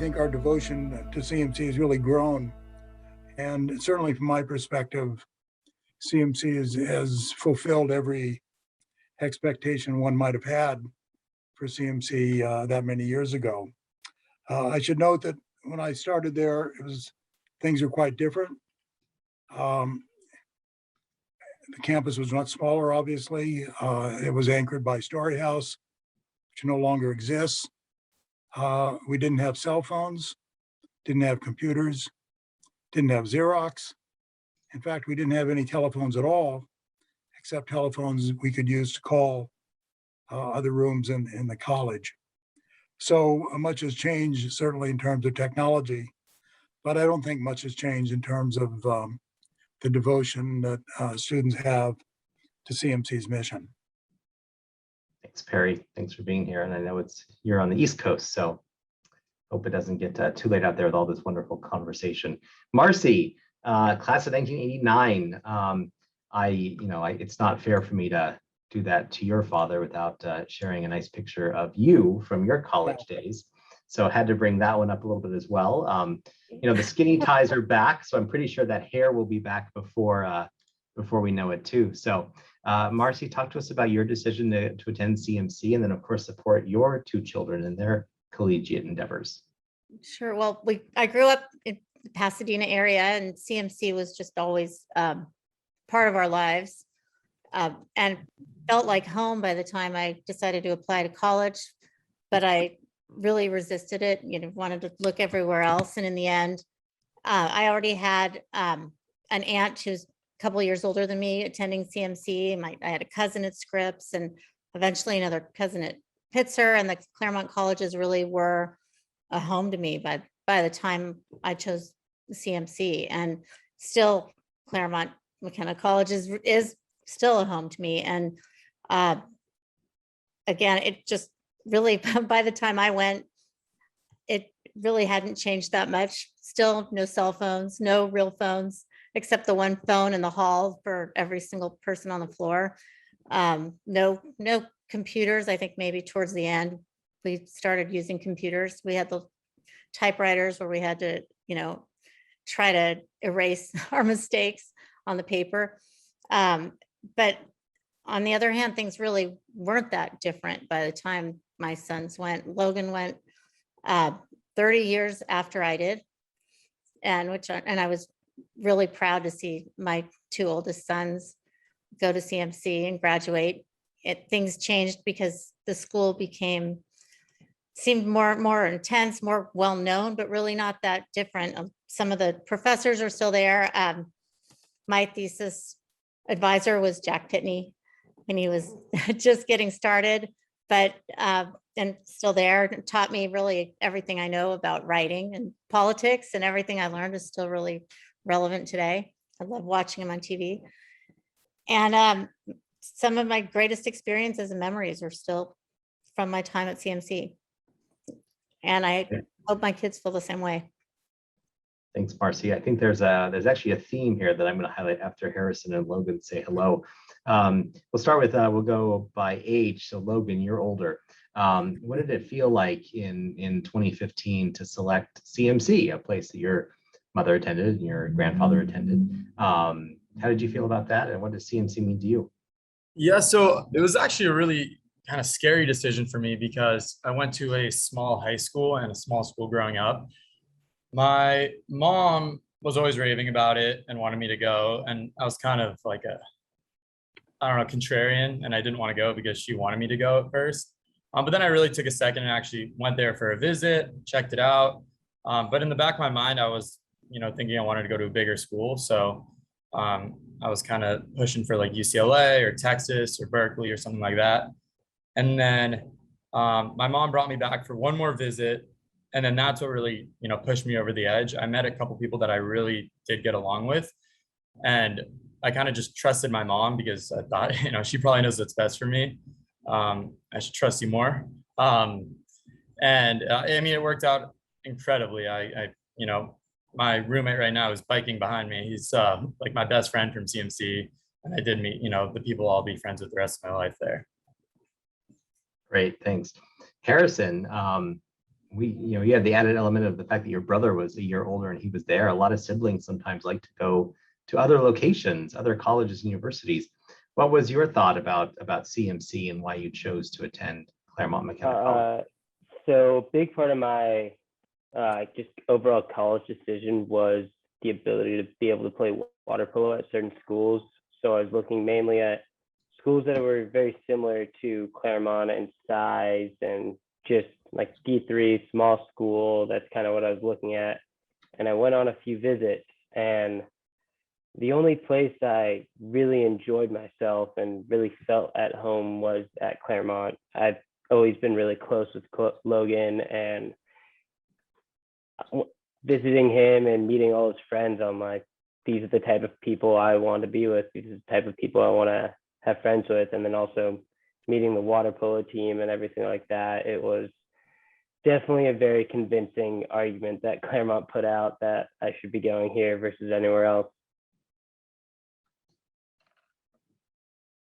think our devotion to CMC has really grown. And certainly from my perspective, CMC has fulfilled every expectation one might have had for CMC that many years ago. I should note that when I started there, things were quite different. The campus was much smaller, obviously. It was anchored by Story House, which no longer exists. We didn't have cell phones, didn't have computers, didn't have Xerox. In fact, we didn't have any telephones at all, except telephones we could use to call other rooms in the college. So much has changed, certainly in terms of technology, but I don't think much has changed in terms of the devotion that students have to CMC's mission. Thanks, Perry. Thanks for being here. And I know you're on the East Coast, so hope it doesn't get too late out there with all this wonderful conversation. Marcy, class of 1989. It's not fair for me to do that to your father without sharing a nice picture of you from your college days. So I had to bring that one up a little bit as well. The skinny ties are back, so I'm pretty sure that hair will be back before we know it too. So Marcy, talk to us about your decision to attend CMC, and then of course support your two children in their collegiate endeavors. Sure. Well, I grew up in the Pasadena area, and CMC was just always part of our lives, and felt like home by the time I decided to apply to college. But I really resisted it, wanted to look everywhere else. And in the end, I already had an aunt who's a couple of years older than me attending CMC. I had a cousin at Scripps, and eventually another cousin at Pitzer, and the Claremont colleges really were a home to me by the time I chose CMC. And still, Claremont McKenna College is still a home to me. And again, it just really, by the time I went, it really hadn't changed that much. Still no cell phones, no real phones, except the one phone in the hall for every single person on the floor. No computers. I think maybe towards the end, we started using computers. We had the typewriters where we had to, try to erase our mistakes on the paper. But on the other hand, things really weren't that different by the time my sons went. Logan went 30 years after I did, and I was really proud to see my two oldest sons go to CMC and graduate. Things changed because the school seemed more intense, more well-known, but really not that different. Some of the professors are still there. My thesis advisor was Jack Pitney, and he was just getting started, but and still there. Taught me really everything I know about writing and politics, and everything I learned is still really relevant today. I love watching him on TV. And some of my greatest experiences and memories are still from my time at CMC. And I hope my kids feel the same way. Thanks, Marcy. I think there's actually a theme here that I'm going to highlight after Harrison and Logan say hello. We'll start with, we'll go by age. So Logan, you're older. What did it feel like in 2015 to select CMC, a place that your mother attended and your grandfather attended? How did you feel about that? And what does CMC mean to you? Yeah, so it was actually a really kind of scary decision for me because I went to a small high school and a small school growing up. My mom was always raving about it and wanted me to go. And I was kind of like contrarian, and I didn't want to go because she wanted me to go at first. But then I really took a second and actually went there for a visit, checked it out. But in the back of my mind, I was, thinking I wanted to go to a bigger school. So I was kind of pushing for like UCLA or Texas or Berkeley or something like that. And then my mom brought me back for one more visit. And then that's what really, pushed me over the edge. I met a couple people that I really did get along with. And I kind of just trusted my mom because I thought, she probably knows what's best for me. I should trust you more. It worked out incredibly. My roommate right now is biking behind me. He's like my best friend from CMC. And I did meet, the people I'll be friends with the rest of my life there. Great, thanks. Harrison, you had the added element of the fact that your brother was a year older and he was there. A lot of siblings sometimes like to go to other locations, other colleges and universities. What was your thought about CMC and why you chose to attend Claremont McKenna College? So big part of my just overall college decision was the ability to be able to play water polo at certain schools. So I was looking mainly at schools that were very similar to Claremont in size and just like D3 small school. That's kind of what I was looking at. And I went on a few visits, and the only place I really enjoyed myself and really felt at home was at Claremont. I've always been really close with Logan, and visiting him and meeting all his friends, I'm like, these are the type of people I want to be with. These are the type of people I want to have friends with. And then also meeting the water polo team and everything like that. It was definitely a very convincing argument that Claremont put out that I should be going here versus anywhere else.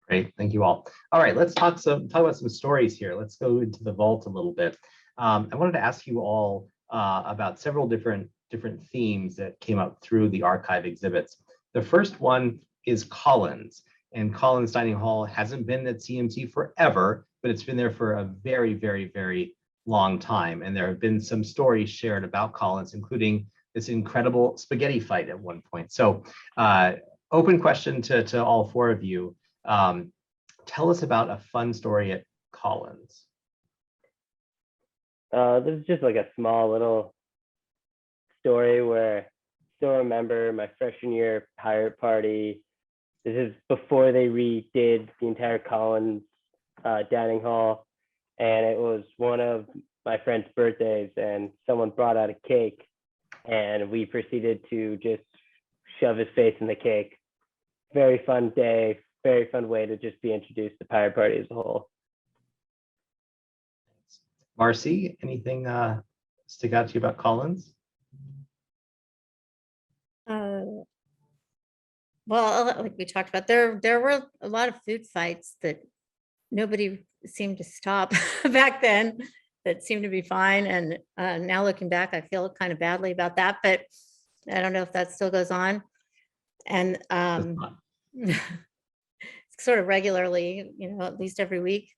Great, thank you all. All right, let's talk about some stories here. Let's go into the vault a little bit. I wanted to ask you all about several different themes that came up through the archive exhibits. The first one is Collins, and Collins Dining Hall hasn't been at CMC forever, but it's been there for a very, very, very long time. And there have been some stories shared about Collins, including this incredible spaghetti fight at one point. So open question to all four of you. Tell us about a fun story at Collins. This is just like a small little story where I still remember my freshman year pirate party. This is before they redid the entire Collins dining hall, and it was one of my friend's birthdays, and someone brought out a cake, and we proceeded to just shove his face in the cake. Very fun day, very fun way to just be introduced to pirate party as a whole. Marcy, anything stick out to you about Collins? Well, like we talked about, there were a lot of food fights that nobody seemed to stop back then, that seemed to be fine. And now looking back, I feel kind of badly about that, but I don't know if that still goes on. And sort of regularly, at least every week.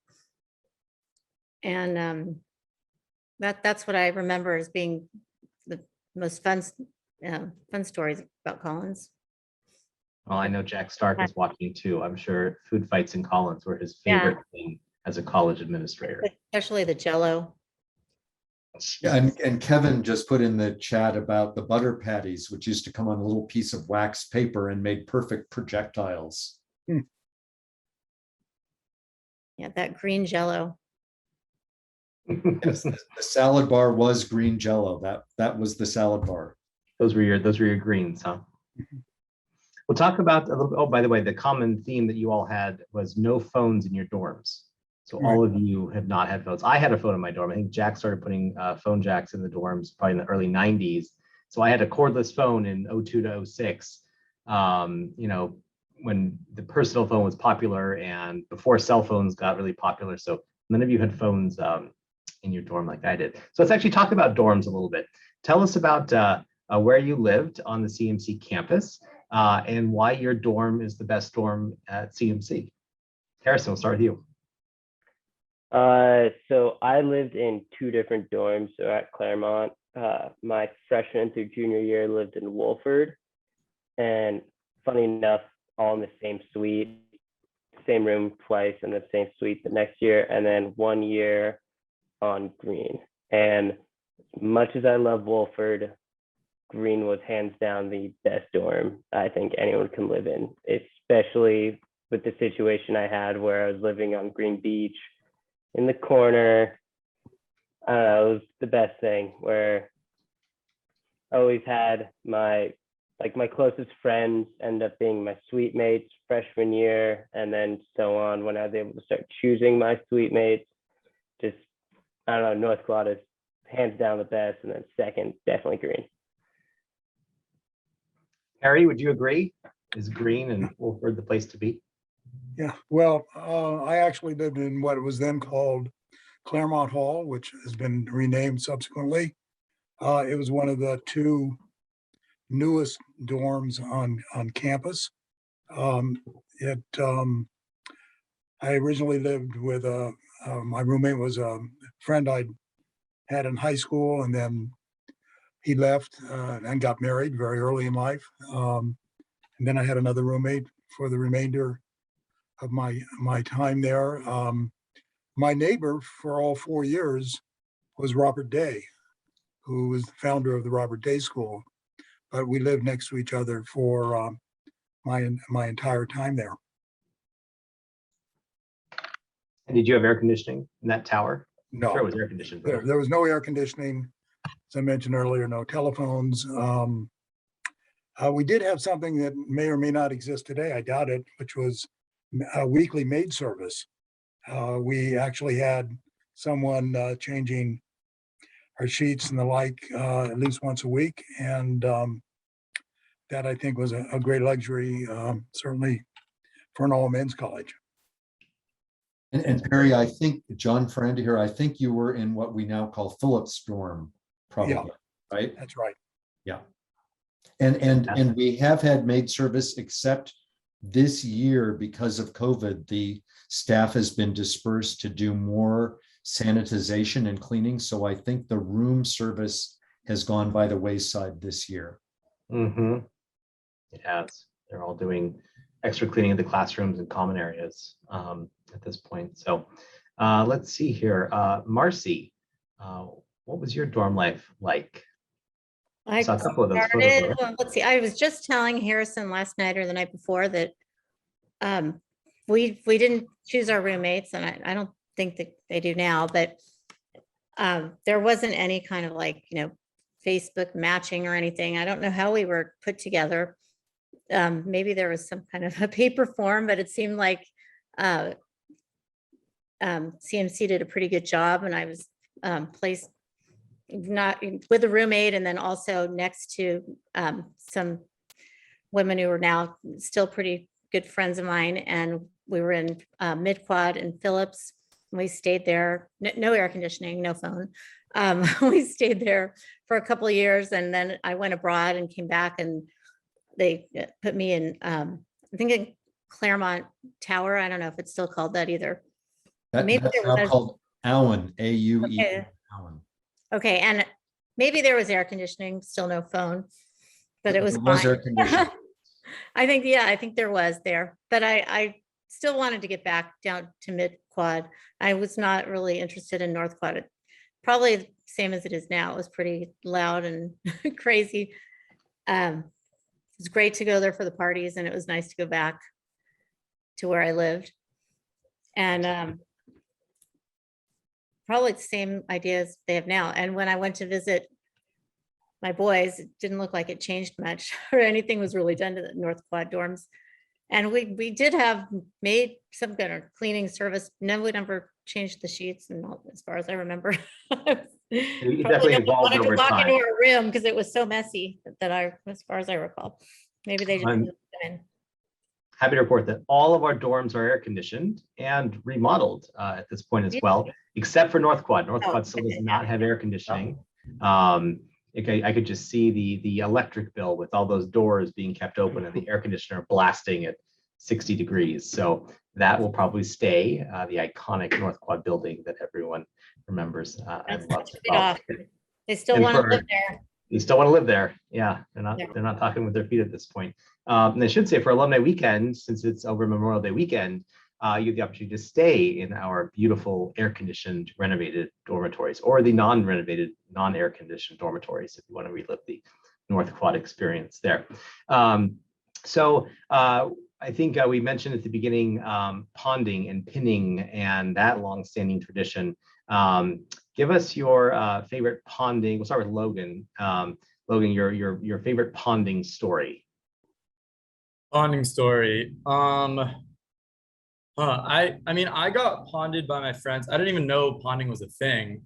And that's what I remember as being the most fun stories about Collins. Well, I know Jack Stark is watching too. I'm sure food fights in Collins were his favorite thing as a college administrator. Especially the Jell-O. Yeah, and Kevin just put in the chat about the butter patties, which used to come on a little piece of wax paper and made perfect projectiles. Yeah, that green Jell-O. Yes, the salad bar was green Jell-O. That was the salad bar. Those were your greens, huh? We'll talk about a little bit. Oh, by the way, the common theme that you all had was no phones in your dorms. So all of you have not had phones. I had a phone in my dorm. I think Jack started putting phone jacks in the dorms probably in the early 90s. So I had a cordless phone in 02 to 06. When the personal phone was popular and before cell phones got really popular. So none of you had phones in your dorm like I did. So let's actually talk about dorms a little bit. Tell us about where you lived on the CMC campus and why your dorm is the best dorm at CMC. Harrison, we'll start with you. So I lived in two different dorms. So at Claremont, my freshman through junior year lived in Wolford, and funny enough, all in the same suite, same room twice in the same suite the next year, and then 1 year on Green. And much as I love Wolford, Green was hands down the best dorm I think anyone can live in, especially with the situation I had where I was living on Green Beach in the corner. I don't know, it was the best thing, where I always had my closest friends end up being my suite mates freshman year, and then so on when I was able to start choosing my suite mates. Just, I don't know, North Quad is hands down the best, and then second, definitely Green. Harry, would you agree? Is Green and Wolford the place to be? Yeah, well, I actually lived in what was then called Claremont Hall, which has been renamed subsequently. It was one of the two newest dorms on campus. It I originally lived with my roommate was a friend I'd had in high school, and then he left and got married very early in life. And then I had another roommate for the remainder of my time there. My neighbor for all 4 years was Robert Day, who was the founder of the Robert Day School. But we lived next to each other for my entire time there. And did you have air conditioning in that tower? I'm No, sure it was air conditioned. but- there was no air conditioning. As I mentioned earlier, no telephones. We did have something that may or may not exist today, I doubt it, which was a weekly maid service. We actually had someone changing our sheets and the like at least once a week. And that I think was a great luxury, certainly for an all men's college. And Perry, I think, John Faranda here, I think you were in what we now call Phillips dorm, probably, right? That's right. Yeah. And we have had maid service, except this year, because of COVID, the staff has been dispersed to do more sanitization and cleaning. So I think the room service has gone by the wayside this year. Mm-hmm. It has. They're all doing extra cleaning of the classrooms and common areas at this point. So let's see here. Marcy, what was your dorm life like? I Saw a couple of those started, photos. well, let's see, I was just telling Harrison last night or the night before that we didn't choose our roommates, and I don't think that they do now, but there wasn't any kind of like, Facebook matching or anything. I don't know how we were put together. Maybe there was some kind of a paper form, but it seemed like CMC did a pretty good job, and I was placed not with a roommate, and then also next to some women who are now still pretty good friends of mine. And we were in Mid-Quad and Phillips. We stayed there, no air conditioning, no phone. We stayed there for a couple of years, and then I went abroad and came back, and they put me in, I think in Claremont Tower. I don't know if it's still called that either. Maybe That's there now was- called Auen, A-U-E, Okay. Auen. Okay, and maybe there was air conditioning, still no phone, but it was There was fine. air conditioning. I think there was there, but I still wanted to get back down to Mid-Quad. I was not really interested in North Quad. Probably the same as it is now. It was pretty loud and crazy. It was great to go there for the parties, and it was nice to go back to where I lived. And probably the same ideas they have now. And when I went to visit my boys, it didn't look like it changed much or anything was really done to the North Quad dorms. And we did have made some kind of cleaning service. No, we never changed the sheets, and all, as far as I remember. It Probably definitely no one evolved wanted to over walk time. into our room because it was so messy as far as I recall. Maybe they just I'm- moved them in. Happy to report that all of our dorms are air conditioned and remodeled at this point as well, except for North Quad. North Oh, Quad still does okay. not have air conditioning. I could just see the electric bill with all those doors being kept open and the air conditioner blasting at 60 degrees. So that will probably stay the iconic North Quad building that everyone remembers and That's loves. right off. They still And want to for- live there. You still want to live there. Yeah, Yeah. they're not talking with their feet at this point. And I should say for alumni weekend, since it's over Memorial Day weekend, you have the opportunity to stay in our beautiful air-conditioned renovated dormitories, or the non-renovated, non-air conditioned dormitories, if you want to relive the North Quad experience there. So I think we mentioned at the beginning ponding and pinning and that long-standing tradition. Give us your favorite ponding. We'll start with Logan. Logan, your favorite ponding story. Ponding story. I mean, I got ponded by my friends. I didn't even know ponding was a thing.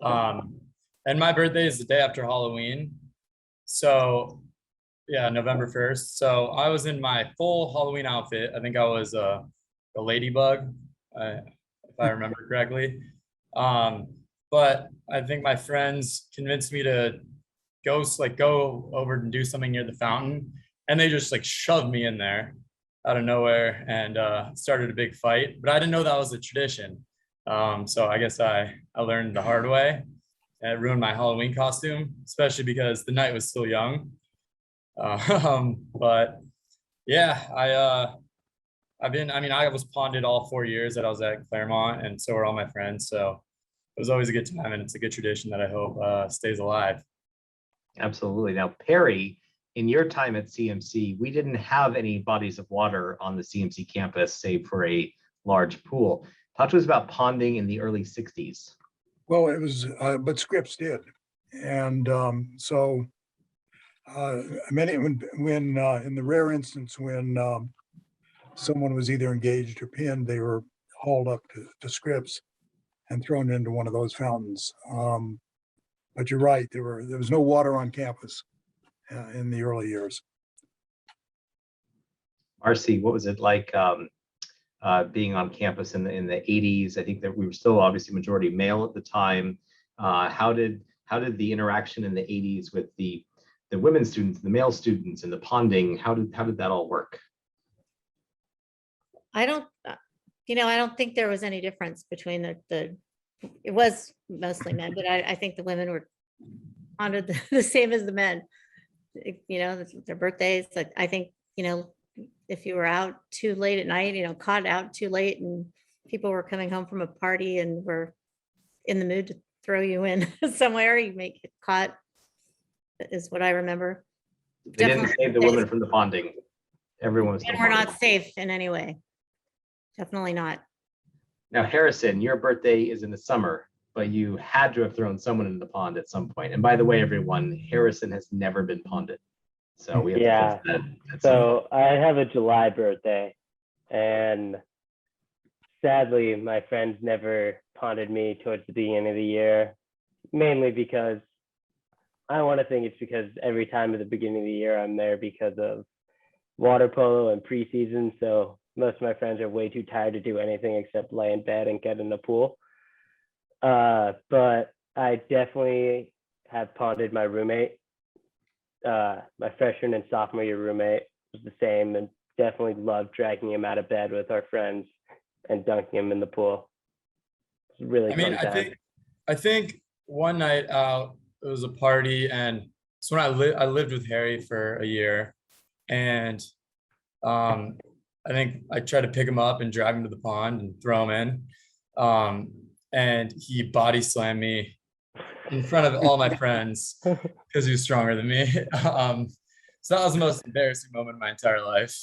And my birthday is the day after Halloween. So yeah, November 1st. So I was in my full Halloween outfit. I think I was a ladybug, if I remember correctly. But I think my friends convinced me to go over and do something near the fountain, and they just like shoved me in there out of nowhere and started a big fight. But I didn't know that was a tradition. So I guess I learned the hard way. And it ruined my Halloween costume, especially because the night was still young. But yeah, I was ponded all 4 years that I was at Claremont, and so were all my friends. So it was always a good time, and it's a good tradition that I hope stays alive. Absolutely. Now, Perry, in your time at CMC, we didn't have any bodies of water on the CMC campus, save for a large pool. Talk to us about ponding in the early 60s. Well, it was, but Scripps did. And many, when in the rare instance when someone was either engaged or pinned, they were hauled up to Scripps and thrown into one of those fountains. But you're right, there was no water on campus in the early years. Marcy, what was it like being on campus in the 80s? I think that we were still obviously majority male at the time. How did the interaction in the 80s with the women students, the male students, and the ponding, how did that all work? I don't think there was any difference between it was mostly men, but I think the women were honored the same as the men. Their birthdays. I think, if you were out too late at night, caught out too late and people were coming home from a party and were in the mood to throw you in somewhere, you may get caught, is what I remember. They didn't save the women from the ponding. Everyone was. And we're not safe in any way. Definitely not. Now, Harrison, your birthday is in the summer, but you had to have thrown someone in the pond at some point. And by the way, everyone, Harrison has never been ponded. So we have to fix that. So I have a July birthday, and sadly, my friends never ponded me towards the beginning of the year, mainly because I want to think it's because every time at the beginning of the year, I'm there because of water polo and preseason. So most of my friends are way too tired to do anything except lay in bed and get in the pool. But I definitely have ponded my roommate. My freshman and sophomore year roommate was the same, and definitely loved dragging him out of bed with our friends and dunking him in the pool. It's really fun time. I think one night out, it was a party, and so when I lived with Harry for a year, and I think I tried to pick him up and drag him to the pond and throw him in. And he body slammed me in front of all my friends because he was stronger than me. So that was the most embarrassing moment of my entire life.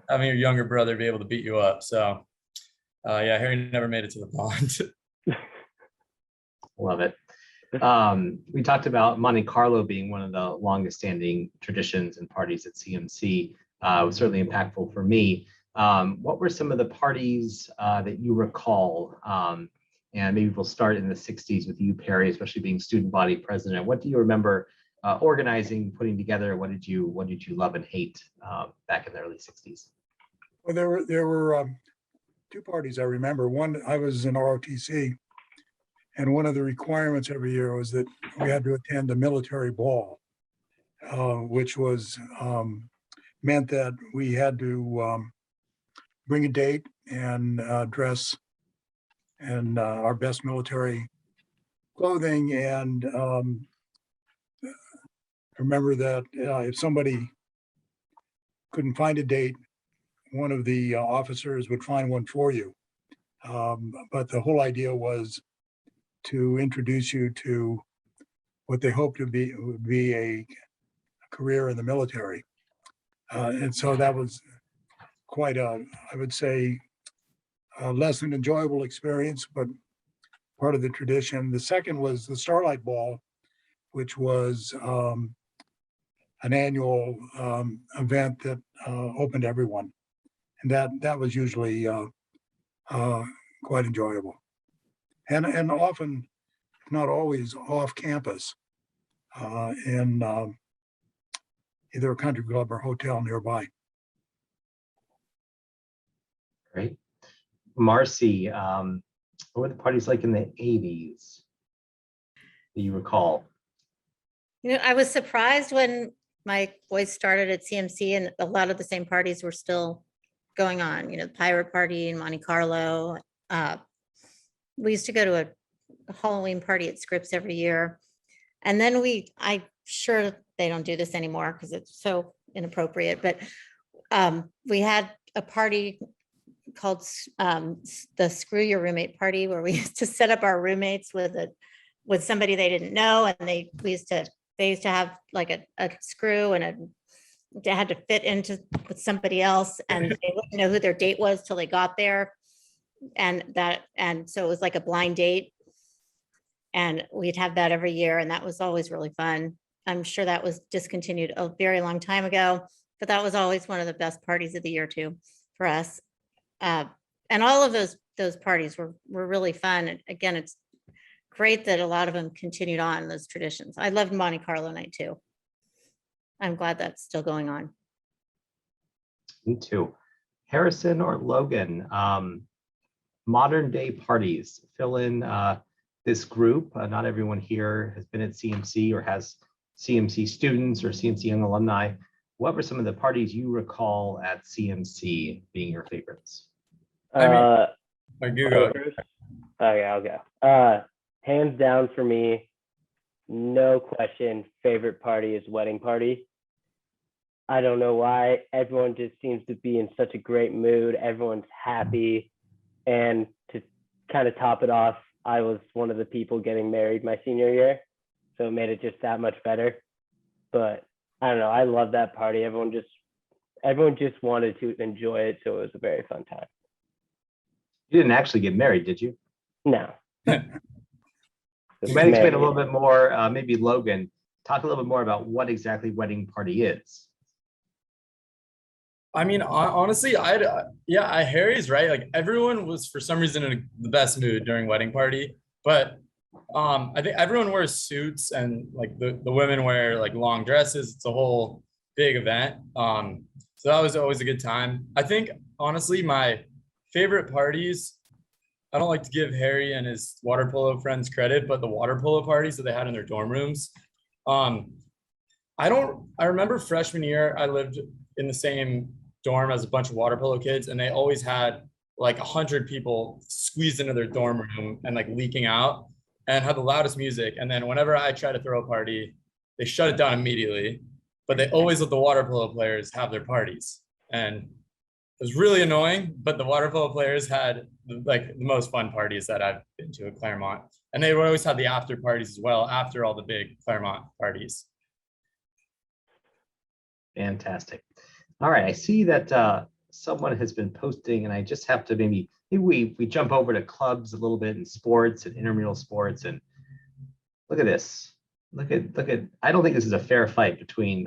Having your younger brother be able to beat you up. So yeah, Harry never made it to the pond. Love it. We talked about Monte Carlo being one of the longest standing traditions and parties at CMC. It was certainly impactful for me. What were some of the parties that you recall? And maybe we'll start in the 60s with you, Perry, especially being student body president. What do you remember organizing, putting together? What did you love and hate back in the early 60s? Well, there were two parties I remember. One, I was in ROTC, and one of the requirements every year was that we had to attend a military ball, which was meant that we had to bring a date and dress in our best military clothing. And remember that if somebody couldn't find a date, one of the officers would find one for you. But the whole idea was to introduce you to what they hoped would be a career in the military. And so that was quite I would say, less than enjoyable experience, but part of the tradition. The second was the Starlight Ball, which was an annual event that opened to everyone. And that was usually quite enjoyable. And often, if not always, off campus in either a country club or hotel nearby. Great. Marcy, What were the parties like in the 80s that you recall? I was surprised when my boys started at CMC and a lot of the same parties were still going on, the Pirate Party in Monte Carlo. We used to go to a Halloween party at Scripps every year. And then I'm sure they don't do this anymore because it's so inappropriate, but we had a party called the Screw Your Roommate Party, where we used to set up our roommates with somebody they didn't know, and they used to have like a screw, and they had to fit into with somebody else, and they wouldn't know who their date was till they got there, and so it was like a blind date, and we'd have that every year, and that was always really fun. I'm sure that was discontinued a very long time ago, but that was always one of the best parties of the year too for us. And all of those parties were really fun. And again, it's great that a lot of them continued on those traditions. I loved Monte Carlo night too. I'm glad that's still going on. Me too. Harrison or Logan, modern day parties, fill in this group. Not everyone here has been at CMC or has CMC students or CMC young alumni. What were some of the parties you recall at CMC being your favorites? Okay, I'll go. Hands down for me, no question, favorite party is wedding party. I don't know why. Everyone just seems to be in such a great mood. Everyone's happy. And to kind of top it off, I was one of the people getting married my senior year. So it made it just that much better. But I don't know. I love that party. Everyone just wanted to enjoy it. So it was a very fun time. You didn't actually get married, did you? No. You might explain a little bit more, maybe Logan, talk a little bit more about what exactly wedding party is. I mean, honestly, Harry's right. Like everyone was for some reason in the best mood during wedding party, but I think everyone wears suits and like the women wear like long dresses. It's a whole big event. So that was always a good time. I think honestly, my favorite parties, I don't like to give Harry and his water polo friends credit, but the water polo parties that they had in their dorm rooms. I remember freshman year, I lived in the same dorm as a bunch of water polo kids, and they always had like 100 people squeezed into their dorm room and like leaking out and had the loudest music. And then whenever I try to throw a party, they shut it down immediately, but they always let the water polo players have their parties. And it was really annoying, but the water polo players had like the most fun parties that I've been to at Claremont. And they would always have the after parties as well after all the big Claremont parties. Fantastic. All right, I see that someone has been posting, and I just have to maybe we jump over to clubs a little bit and sports and intramural sports, and look at this. Look at. I don't think this is a fair fight between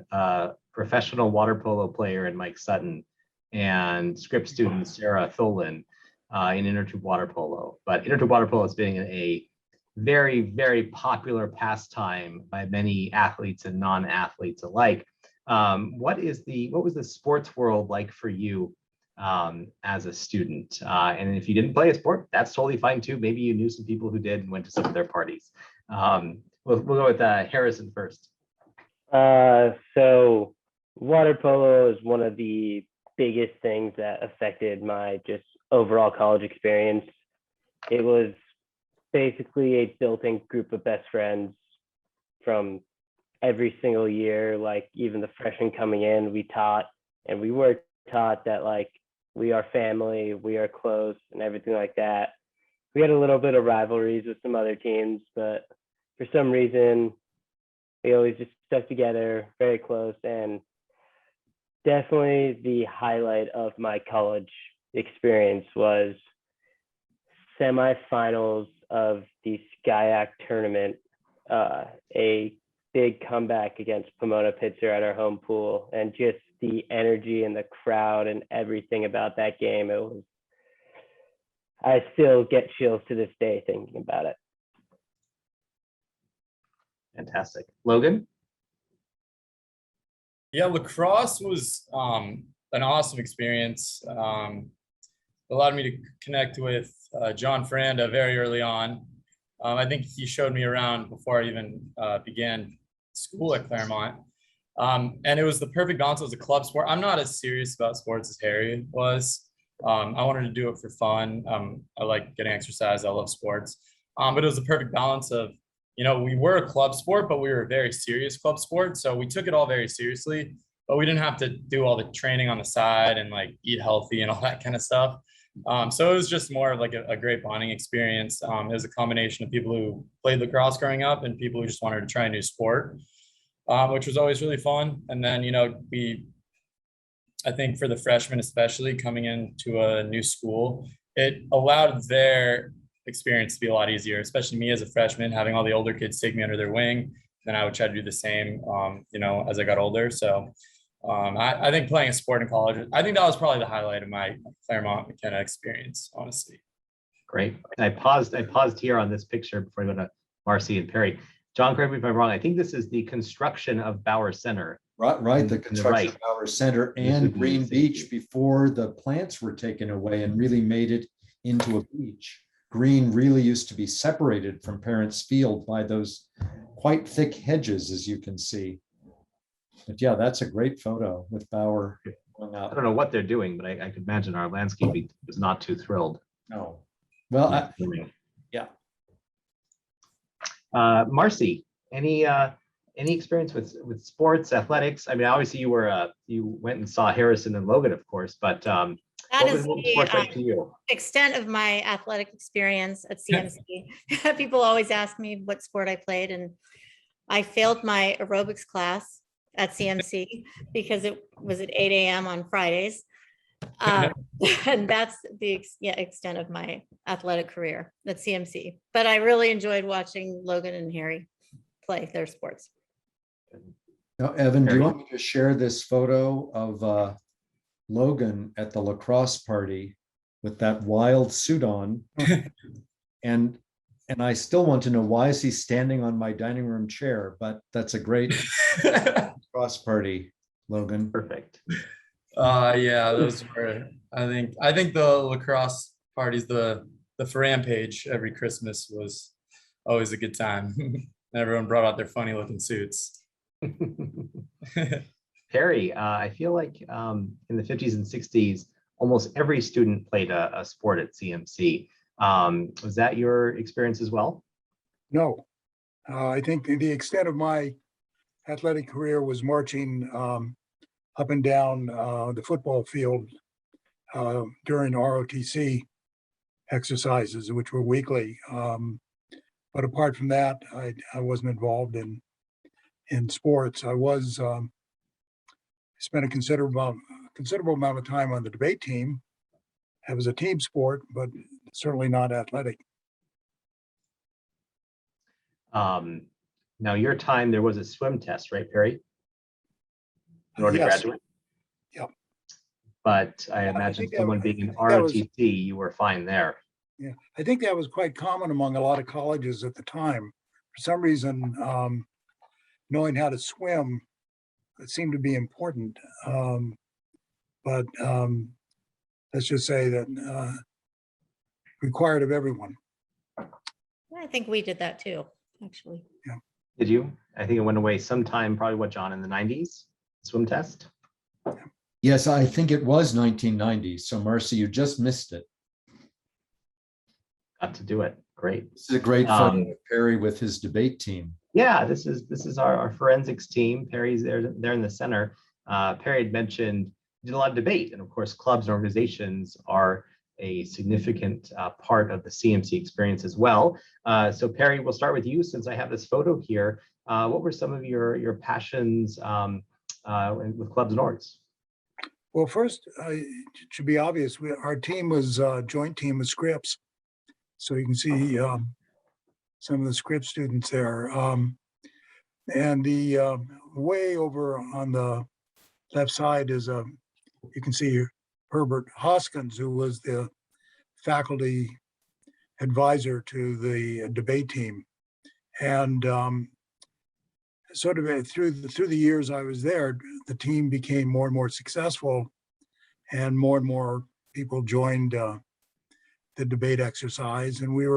professional water polo player and Mike Sutton and Scripps student Sarah Tholen in intertube water polo. But intertube water polo is being a very, very popular pastime by many athletes and non-athletes alike. What was the sports world like for you as a student? And if you didn't play a sport, that's totally fine too. Maybe you knew some people who did and went to some of their parties. We'll go with Harrison first. So water polo is one of the biggest things that affected my just overall college experience. It was basically a built-in group of best friends from every single year. Like even the freshmen coming in, we were taught that like we are family, we are close and everything like that. We had a little bit of rivalries with some other teams, but for some reason we always just stuck together, very close. And definitely the highlight of my college experience was semifinals of the SCIAC tournament, a big comeback against Pomona Pitzer at our home pool, and just the energy and the crowd and everything about that game. I still get chills to this day thinking about it. Fantastic. Logan? Yeah, lacrosse was an awesome experience. allowed me to connect with John Faranda very early on. I think he showed me around before I even began school at Claremont. And it was the perfect balance. It was a club sport. I'm not as serious about sports as Harry was. I wanted to do it for fun. I like getting exercise. I love sports. But it was the perfect balance of, we were a club sport, but we were a very serious club sport. So we took it all very seriously, but we didn't have to do all the training on the side and like eat healthy and all that kind of stuff. So it was just more of like a great bonding experience. It was a combination of people who played lacrosse growing up and people who just wanted to try a new sport, which was always really fun. And then, I think for the freshmen, especially coming into a new school, it allowed their experience to be a lot easier, especially me as a freshman, having all the older kids take me under their wing. Then I would try to do the same, as I got older. So I think playing a sport in college, I think that was probably the highlight of my Claremont McKenna experience, honestly. Great. I paused here on this picture before I go to Marcy and Perry. John, correct me if I'm wrong. I think this is the construction of Bauer Center. Right, the construction of our center and Green Beach before the plants were taken away and really made it into a beach. Green really used to be separated from Parents Field by those quite thick hedges, as you can see. But yeah, that's a great photo with Bauer going up. I don't know what they're doing, but I could imagine our landscaping is not too thrilled. No. Well, yeah. Marcy, any experience with sports, athletics? I mean, obviously you went and saw Harrison and Logan, of course, but That what is was sports like to you? extent of my athletic experience at CMC. People always ask me what sport I played, and I failed my aerobics class at CMC because it was at 8 a.m. on Fridays. And that's the extent of my athletic career at CMC. But I really enjoyed watching Logan and Harry play their sports. Now, Evan, do you want me to share this photo of Logan at the lacrosse party with that wild suit on? And I still want to know, why is he standing on my dining room chair? But that's a great lacrosse party, Logan. Perfect. Yeah, those were, I think the lacrosse parties, the rampage every Christmas was always a good time. Everyone brought out their funny looking suits. Perry, I feel like in the 50s and 60s, almost every student played a sport at CMC. Was that your experience as well? No, I think the extent of my athletic career was marching up and down the football field during ROTC exercises, which were weekly. But apart from that, I wasn't involved in sports. I was spent a considerable amount of time on the debate team. It was a team sport, but certainly not athletic. Now, your time, there was a swim test, right, Perry? In order to Yes. graduate? Yep. But I imagine someone being an ROTC, you were fine there. Yeah, I think that was quite common among a lot of colleges at the time. For some reason, knowing how to swim, it seemed to be important. But let's just say that required of everyone. I think we did that too, actually. Yeah. Did you? I think it went away sometime, probably what, John, in the 90s, swim test? Yes, I think it was 1990. So Marcy, you just missed it. Got to do it. Great. This is a great photo of Perry with his debate team. Yeah, this is our forensics team. Perry's there in the center. Perry had mentioned he did a lot of debate, and of course, clubs and organizations are a significant part of the CMC experience as well. So Perry, we'll start with you since I have this photo here. What were some of your passions with clubs and orgs? Well, first, it should be obvious, our team was a joint team of Scripps. So you can see some of the Scripps students there. And the way over on the left side is, you can see Herbert Hoskins, who was the faculty advisor to the debate team. And sort of through the years I was there, the team became more and more successful and more people joined the debate exercise, and we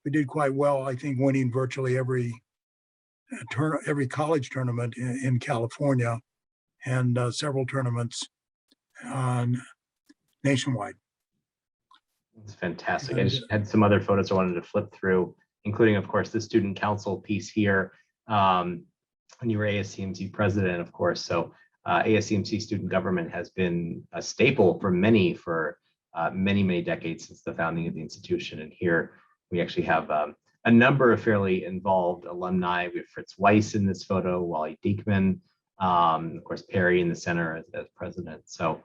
did quite well, I think, winning virtually every college tournament in California, and several tournaments nationwide. It's fantastic. I just had some other photos I wanted to flip through, including, of course, the student council piece here. When you were ASCMC president, of course. So ASCMC student government has been a staple for many decades since the founding of the institution. And here we actually have a number of fairly involved alumni. We have Fritz Weiss in this photo, Wally Diekman, of course, Perry in the center as president. So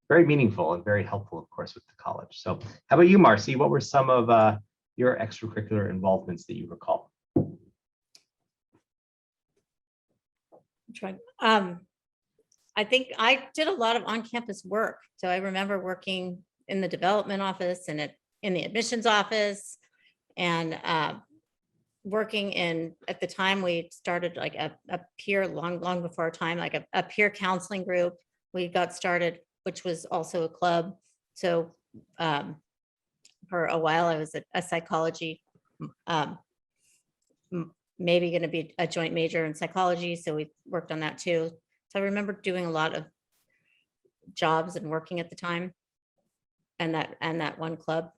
very meaningful and very helpful, of course, with the college. So how about you, Marcy? What were some of your extracurricular involvements that you recall? I think I did a lot of on-campus work. So I remember working in the development office and in the admissions office, and working at the time we started like a peer long before our time, like a peer counseling group. We got started, which was also a club. So for a while I was a psychology, maybe going to be a joint major in psychology. So we worked on that too. So I remember doing a lot of jobs and working at the time, and that one club.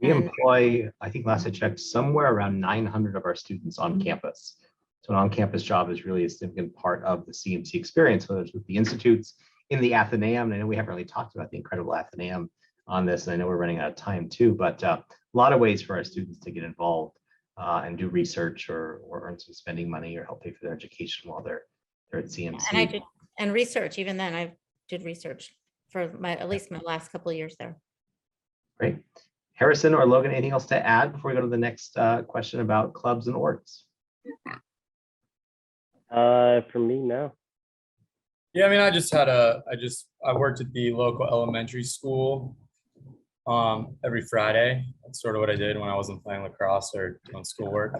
We employ, I think last I checked, somewhere around 900 of our students on campus. So an on-campus job is really a significant part of the CMC experience, whether it's with the institutes, in the Athenaeum. And I know we haven't really talked about the incredible Athenaeum on this, and I know we're running out of time too, but a lot of ways for our students to get involved and do research or earn some spending money or help pay for their education while they're at CMC. And I did, and research, even then I did research for at least my last couple of years there. Great. Harrison or Logan, anything else to add before we go to the next question about clubs and orgs? For me, no. Yeah, I mean, I worked at the local elementary school every Friday. That's sort of what I did when I wasn't playing lacrosse or doing schoolwork.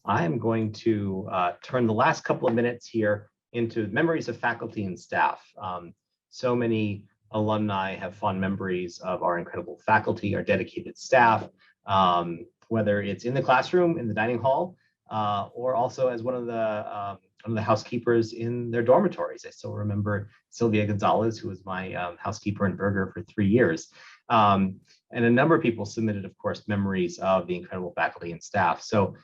I am going to turn the last couple of minutes here into memories of faculty and staff. So many alumni have fond memories of our incredible faculty, our dedicated staff, whether it's in the classroom, in the dining hall, or also as one of the housekeepers in their dormitories. I still remember Sylvia Gonzalez, who was my housekeeper in Berger for 3 years. And a number of people submitted, of course, memories of the incredible faculty and staff. So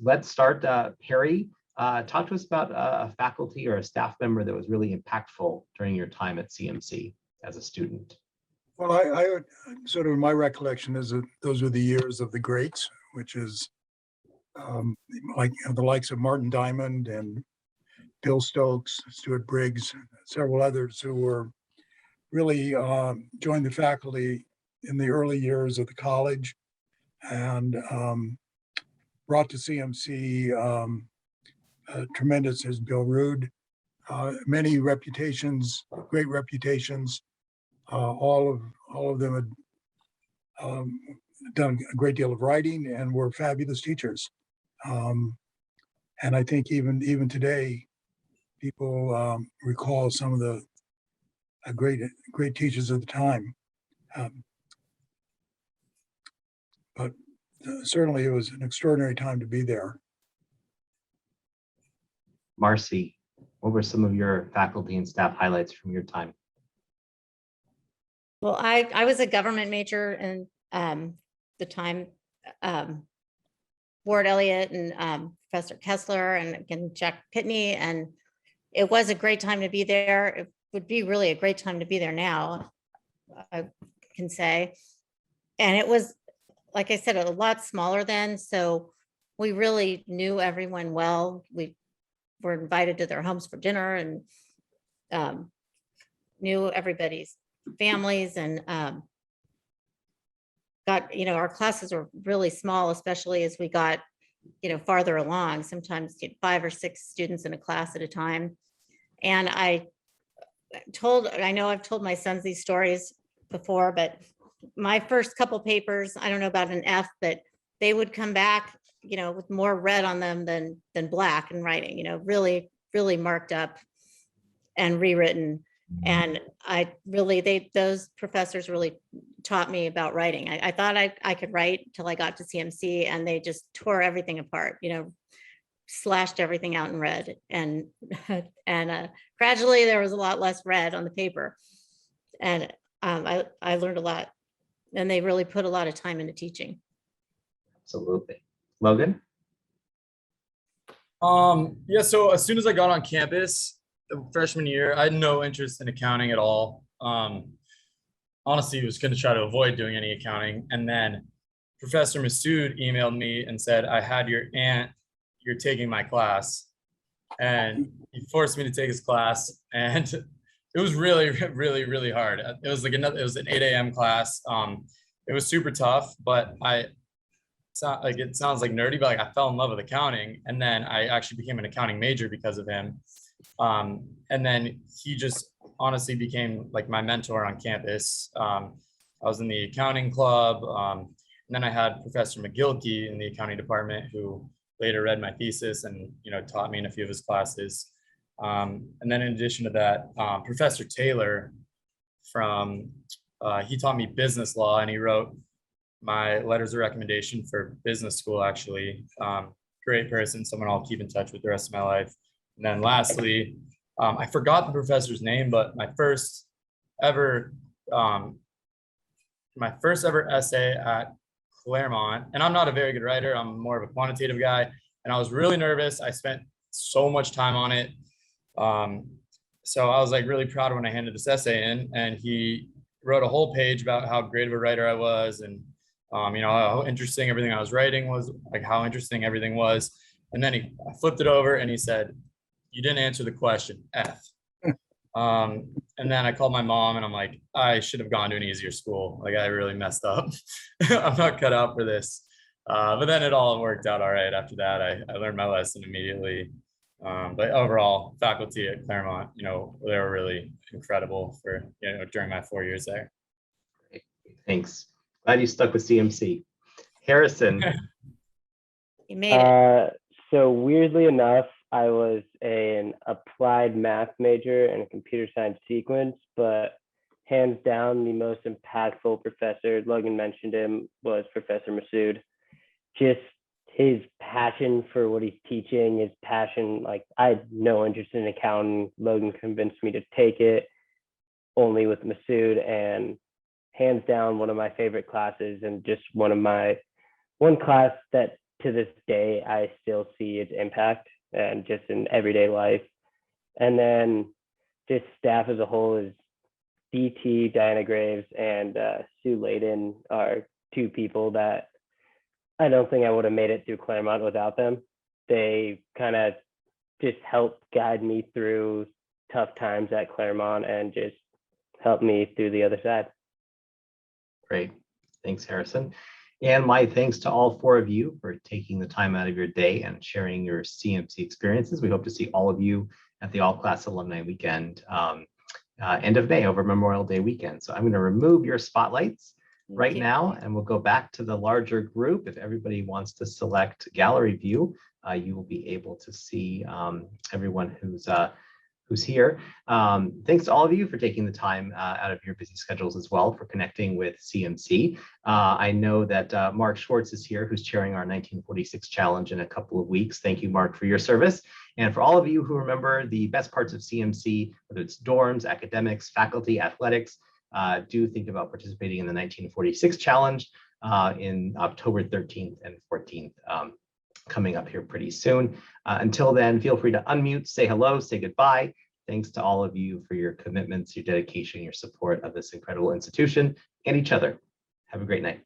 let's start. Perry, talk to us about a faculty or a staff member that was really impactful during your time at CMC as a student. Well, I sort of, my recollection is that those were the years of the greats, which is like the likes of Martin Diamond and Bill Stokes, Stuart Briggs, several others who were really joined the faculty in the early years of the college, and brought to CMC tremendous as Bill Rood, many reputations, great reputations. All of them had done a great deal of writing and were fabulous teachers. And I think even today, people recall some of the great teachers of the time. But certainly it was an extraordinary time to be there. Marcy, what were some of your faculty and staff highlights from your time? Well, I was a government major, and the time Ward Elliott and Professor Kessler and again Jack Pitney, and it was a great time to be there. It would be really a great time to be there now, I can say. And it was, like I said, a lot smaller then, so we really knew everyone well. We were invited to their homes for dinner and knew everybody's families, and got, our classes were really small, especially as we got, farther along, sometimes 5 or 6 students in a class at a time. And I know I've told my sons these stories before, but my first couple papers, I don't know about an F, but they would come back with more red on them than black in writing, really, really marked up and rewritten. And those professors really taught me about writing. I thought I could write till I got to CMC, and they just tore everything apart, slashed everything out in red. And gradually there was a lot less red on the paper. And I learned a lot, and they really put a lot of time into teaching. Absolutely. Logan? Yeah, so as soon as I got on campus, freshman year, I had no interest in accounting at all. Honestly, I was going to try to avoid doing any accounting. And then Professor Masood emailed me and said, I had your aunt, you're taking my class. And he forced me to take his class. And it was really, really, really hard. It was it was an 8 a.m. class. It was super tough, but it sounds like nerdy, but I fell in love with accounting. And then I actually became an accounting major because of him. And then he just honestly became like my mentor on campus. I was in the accounting club. And then I had Professor McGilkey in the accounting department, who later read my thesis and, taught me in a few of his classes. And then in addition to that, Professor Taylor he taught me business law, and he wrote my letters of recommendation for business school, actually. Great person, someone I'll keep in touch with the rest of my life. And then lastly, I forgot the professor's name, but my first ever essay at Claremont, and I'm not a very good writer, I'm more of a quantitative guy, and I was really nervous. I spent so much time on it. So I was really proud when I handed this essay in, and he wrote a whole page about how great of a writer I was, and how interesting everything I was writing was, how interesting everything was. And then I flipped it over and he said, you didn't answer the question, F. And then I called my mom and I'm like, I should have gone to an easier school. I really messed up. I'm not cut out for this. But then it all worked out all right after that. I learned my lesson immediately. But overall, faculty at Claremont, they were really incredible for, during my 4 years there. Great. Thanks. Glad you stuck with CMC. Harrison. You made it. So weirdly enough, I was an applied math major and a computer science sequence, but hands down, the most impactful professor, Logan mentioned him, was Professor Masood. Just his passion for what he's teaching, his passion, I had no interest in accounting. Logan convinced me to take it only with Masood, and hands down, one of my favorite classes, and just one class that to this day, I still see its impact and just in everyday life. And then just staff as a whole is DT, Diana Graves, and Sue Layden are two people that I don't think I would have made it through Claremont without them. They kind of just helped guide me through tough times at Claremont and just helped me through the other side. Great. Thanks, Harrison. And my thanks to all four of you for taking the time out of your day and sharing your CMC experiences. We hope to see all of you at the All Class Alumni Weekend, end of May, over Memorial Day weekend. So I'm going to remove your spotlights right now, and we'll go back to the larger group. If everybody wants to select gallery view, you will be able to see everyone who's here. Thanks to all of you for taking the time out of your busy schedules as well for connecting with CMC. I know that Mark Schwartz is here, who's chairing our 1946 challenge in a couple of weeks. Thank you, Mark, for your service. And for all of you who remember the best parts of CMC, whether it's dorms, academics, faculty, athletics, do think about participating in the 1946 challenge in October 13th and 14th. Coming up here pretty soon. Until then, feel free to unmute, say hello, say goodbye. Thanks to all of you for your commitments, your dedication, your support of this incredible institution and each other. Have a great night.